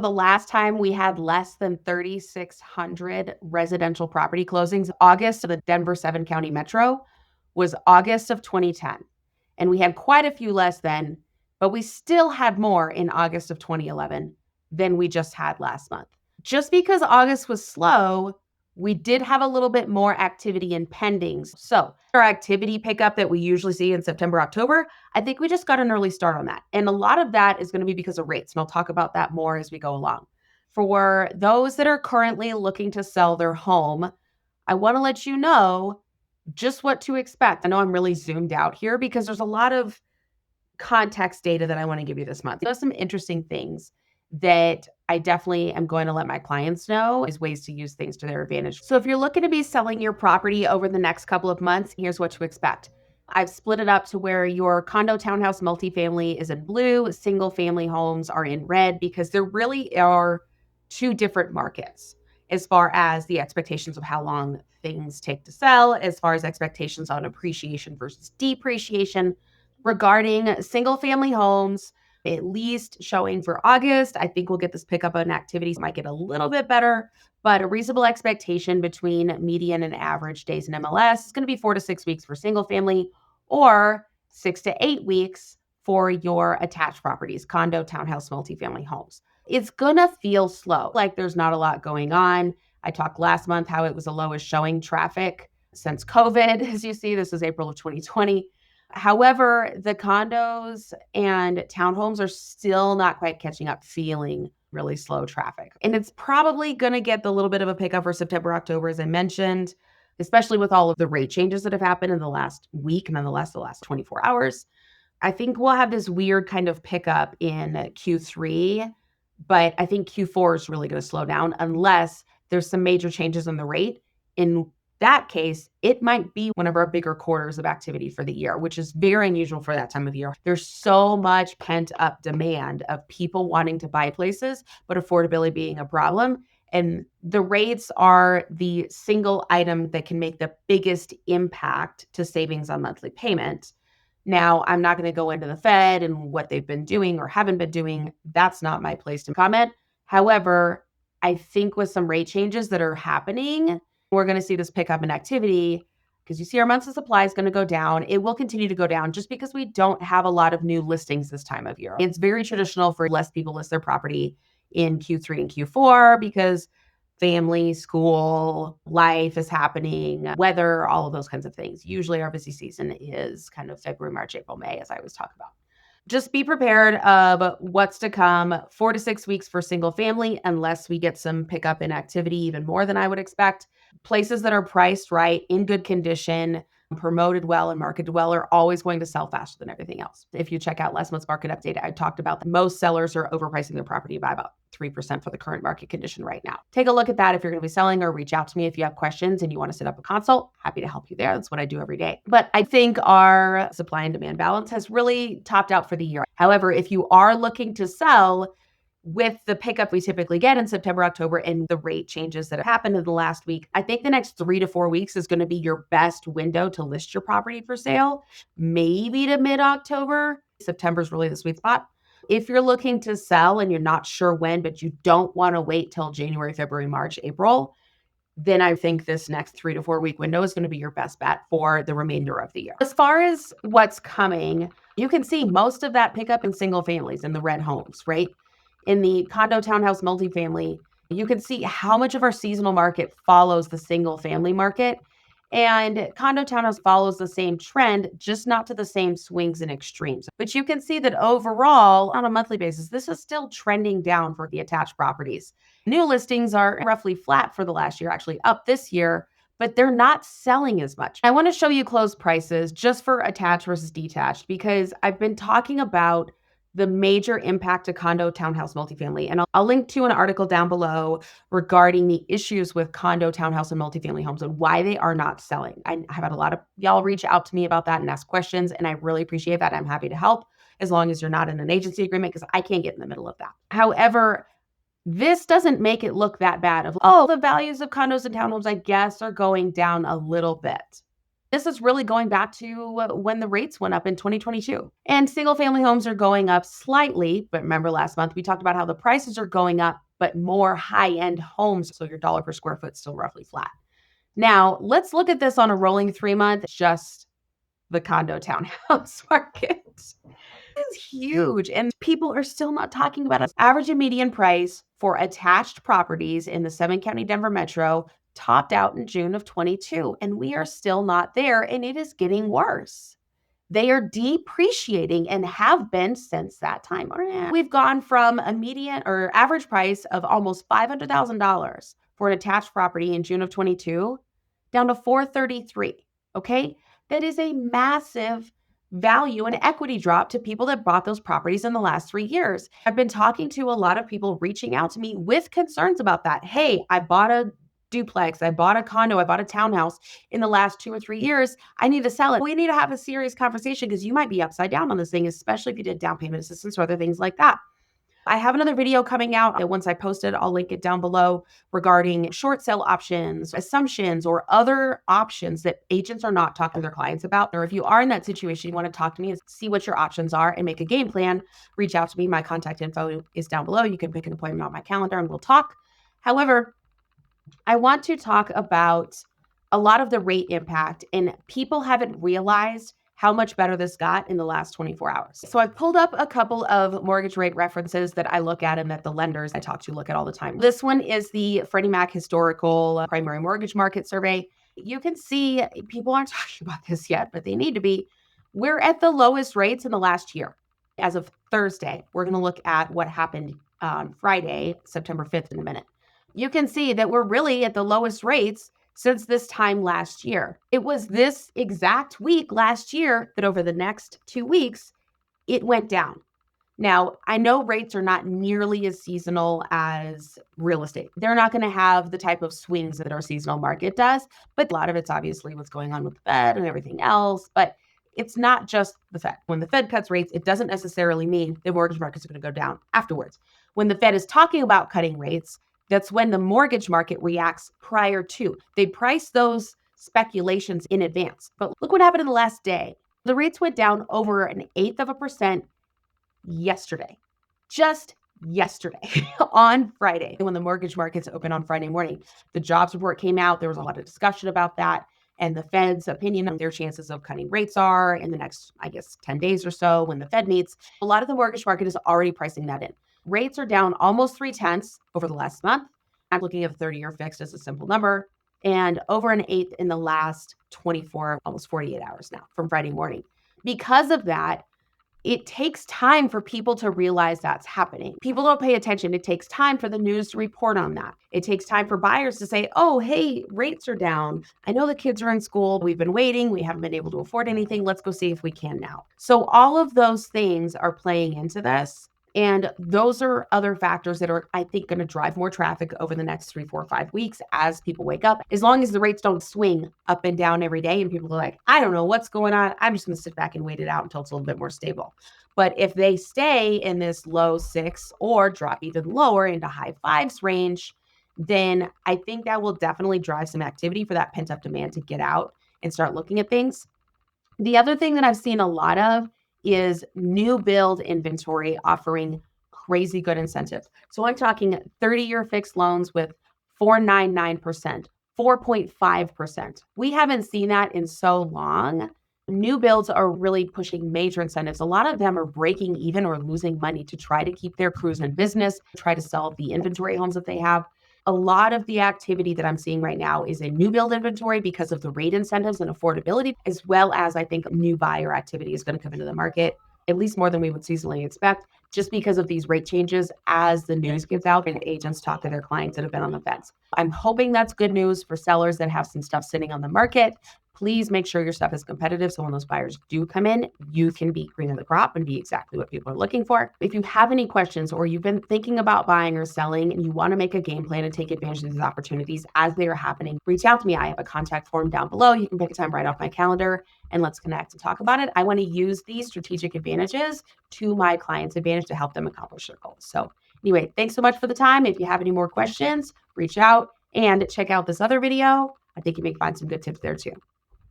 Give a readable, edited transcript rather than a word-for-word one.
The last time we had less than 3,600 residential property closings, August of the Denver 7 County Metro was August of 2010. And we had quite a few less then, but we still had more in August of 2011 than we just had last month. Just because August was slow, we did have a little bit more activity in pendings. So our activity pickup that we usually see in September, October, I think we just got an early start on that. And a lot of that is going to be because of rates. And I'll talk about that more as we go along. For those that are currently looking to sell their home, I want to let you know just what to expect. I know I'm really zoomed out here because there's a lot of context data that I want to give you this month. There's some interesting things that I definitely am going to let my clients know as ways to use things to their advantage. So if you're looking to be selling your property over the next couple of months, here's what to expect. I've split it up to where your condo, townhouse, multifamily is in blue, single family homes are in red, because there really are two different markets as far as the expectations of how long things take to sell, as far as expectations on appreciation versus depreciation. Regarding single family homes, at least showing for August, I think we'll get this pickup in activities, might get a little bit better, but a reasonable expectation between median and average days in MLS is going to be 4 to 6 weeks for single family, or 6 to 8 weeks for your attached properties, condo, townhouse, multifamily homes. It's going to feel slow, like there's not a lot going on. I talked last month how it was the lowest showing traffic since COVID. As you see, this is April of 2020. However, the condos and townhomes are still not quite catching up, feeling really slow traffic. And it's probably going to get the little bit of a pickup for September, October, as I mentioned, especially with all of the rate changes that have happened in the last week, and nonetheless, the last 24 hours. I think we'll have this weird kind of pickup in Q3, but I think Q4 is really going to slow down unless there's some major changes in the rate. In that case, it might be one of our bigger quarters of activity for the year, which is very unusual for that time of year. There's so much pent up demand of people wanting to buy places, but affordability being a problem. And the rates are the single item that can make the biggest impact to savings on monthly payment. Now, I'm not going to go into the Fed and what they've been doing or haven't been doing. That's not my place to comment. However, I think with some rate changes that are happening, we're going to see this pickup in activity, because you see our months of supply is going to go down. It will continue to go down just because we don't have a lot of new listings this time of year. It's very traditional for less people list their property in Q3 and Q4 because family, school, life is happening, weather, all of those kinds of things. Usually our busy season is kind of February, March, April, May, as I always talk about. Just be prepared of what's to come. 4 to 6 weeks for single family, unless we get some pickup in activity, even more than I would expect. Places that are priced right, in good condition, promoted well and marketed well are always going to sell faster than everything else. If you check out last month's market update, I talked about that most sellers are overpricing their property by about 3% for the current market condition right now. Take a look at that if you're going to be selling, or reach out to me if you have questions and you want to set up a consult. Happy to help you there. That's what I do every day. But I think our supply and demand balance has really topped out for the year. However, if you are looking to sell, with the pickup we typically get in September, October, and the rate changes that have happened in the last week, I think the next 3 to 4 weeks is going to be your best window to list your property for sale, maybe to mid-October. September is really the sweet spot. If you're looking to sell and you're not sure when, but you don't want to wait till January, February, March, April, then I think this next 3 to 4 week window is going to be your best bet for the remainder of the year. As far as what's coming, you can see most of that pickup in single families in the red homes, right? In the condo, townhouse, multifamily, you can see how much of our seasonal market follows the single family market. And condo townhouse follows the same trend, just not to the same swings and extremes. But you can see that overall, on a monthly basis, this is still trending down for the attached properties. New listings are roughly flat for the last year, actually up this year, but they're not selling as much. I want to show you closed prices just for attached versus detached, because I've been talking about the major impact to condo, townhouse, multifamily. And I'll link to an article down below regarding the issues with condo, townhouse, and multifamily homes and why they are not selling. I have had a lot of y'all reach out to me about that and ask questions, and I really appreciate that. I'm happy to help as long as you're not in an agency agreement, because I can't get in the middle of that. However, this doesn't make it look that bad of, oh, the values of condos and townhomes, I guess, are going down a little bit. This is really going back to when the rates went up in 2022. And single family homes are going up slightly. But remember last month, we talked about how the prices are going up, but more high end homes. So your dollar per square foot is still roughly flat. Now, let's look at this on a rolling 3 month, just the condo townhouse market. Is huge, and people are still not talking about it. Average and median price for attached properties in the 7-county Denver metro topped out in June of 22, and we are still not there, and it is getting worse. They are depreciating and have been since that time. We've gone from a median or average price of almost $500,000 for an attached property in June of 22 down to 433. Okay? That is a massive value and equity drop to people that bought those properties in the last 3 years. I've been talking to a lot of people reaching out to me with concerns about that. Hey, I bought a duplex, I bought a condo, I bought a townhouse in the last 2 or 3 years. I need to sell it. We need to have a serious conversation because you might be upside down on this thing, especially if you did down payment assistance or other things like that. I have another video coming out that once I post it, I'll link it down below regarding short sale options, assumptions, or other options that agents are not talking to their clients about. Or if you are in that situation, you want to talk to me and see what your options are and make a game plan, reach out to me. My contact info is down below. You can pick an appointment on my calendar and we'll talk. However, I want to talk about a lot of the rate impact, and people haven't realized how much better this got in the last 24 hours. So I've pulled up a couple of mortgage rate references that I look at and that the lenders I talk to look at all the time. This one is the Freddie Mac Historical Primary Mortgage Market Survey. You can see people aren't talking about this yet, but they need to be. We're at the lowest rates in the last year. As of Thursday, we're going to look at what happened on Friday, September 5th in a minute. You can see that we're really at the lowest rates since this time last year. It was this exact week last year that over the next 2 weeks, it went down. Now, I know rates are not nearly as seasonal as real estate. They're not going to have the type of swings that our seasonal market does, but a lot of it's obviously what's going on with the Fed and everything else. But it's not just the Fed. When the Fed cuts rates, it doesn't necessarily mean the mortgage markets are going to go down afterwards. When the Fed is talking about cutting rates, that's when the mortgage market reacts prior to. They price those speculations in advance. But look what happened in the last day. The rates went down over 1/8% yesterday. Just yesterday on Friday, when the mortgage markets open on Friday morning. The jobs report came out. There was a lot of discussion about that and the Fed's opinion on their chances of cutting rates are in the next, 10 days or so when the Fed meets. A lot of the mortgage market is already pricing that in. Rates are down almost 0.3 over the last month. I'm looking at a 30-year fixed as a simple number, and over 1/8 in the last 24, almost 48 hours now from Friday morning. Because of that, it takes time for people to realize that's happening. People don't pay attention. It takes time for the news to report on that. It takes time for buyers to say, oh, hey, rates are down. I know the kids are in school. We've been waiting. We haven't been able to afford anything. Let's go see if we can now. So all of those things are playing into this. And those are other factors that are, I think, going to drive more traffic over the next 3, 4, 5 weeks as people wake up. As long as the rates don't swing up and down every day and people are like, I don't know what's going on. I'm just going to sit back and wait it out until it's a little bit more stable. But if they stay in this low 6 or drop even lower into high 5s range, then I think that will definitely drive some activity for that pent up demand to get out and start looking at things. The other thing that I've seen a lot of is new build inventory offering crazy good incentives. So I'm talking 30-year fixed loans with 4.99%, 4.5%. We haven't seen that in so long. New builds are really pushing major incentives. A lot of them are breaking even or losing money to try to keep their crews in business, try to sell the inventory homes that they have. A lot of the activity that I'm seeing right now is in new build inventory because of the rate incentives and affordability, as well as I think new buyer activity is going to come into the market, at least more than we would seasonally expect, just because of these rate changes as the news gets out and agents talk to their clients that have been on the fence. I'm hoping that's good news for sellers that have some stuff sitting on the market. Please make sure your stuff is competitive so when those buyers do come in, you can be cream of the crop and be exactly what people are looking for. If you have any questions or you've been thinking about buying or selling and you want to make a game plan and take advantage of these opportunities as they are happening, reach out to me. I have a contact form down below. You can pick a time right off my calendar and let's connect and talk about it. I want to use these strategic advantages to my clients' advantage to help them accomplish their goals. So anyway, thanks so much for the time. If you have any more questions, reach out and check out this other video. I think you may find some good tips there too.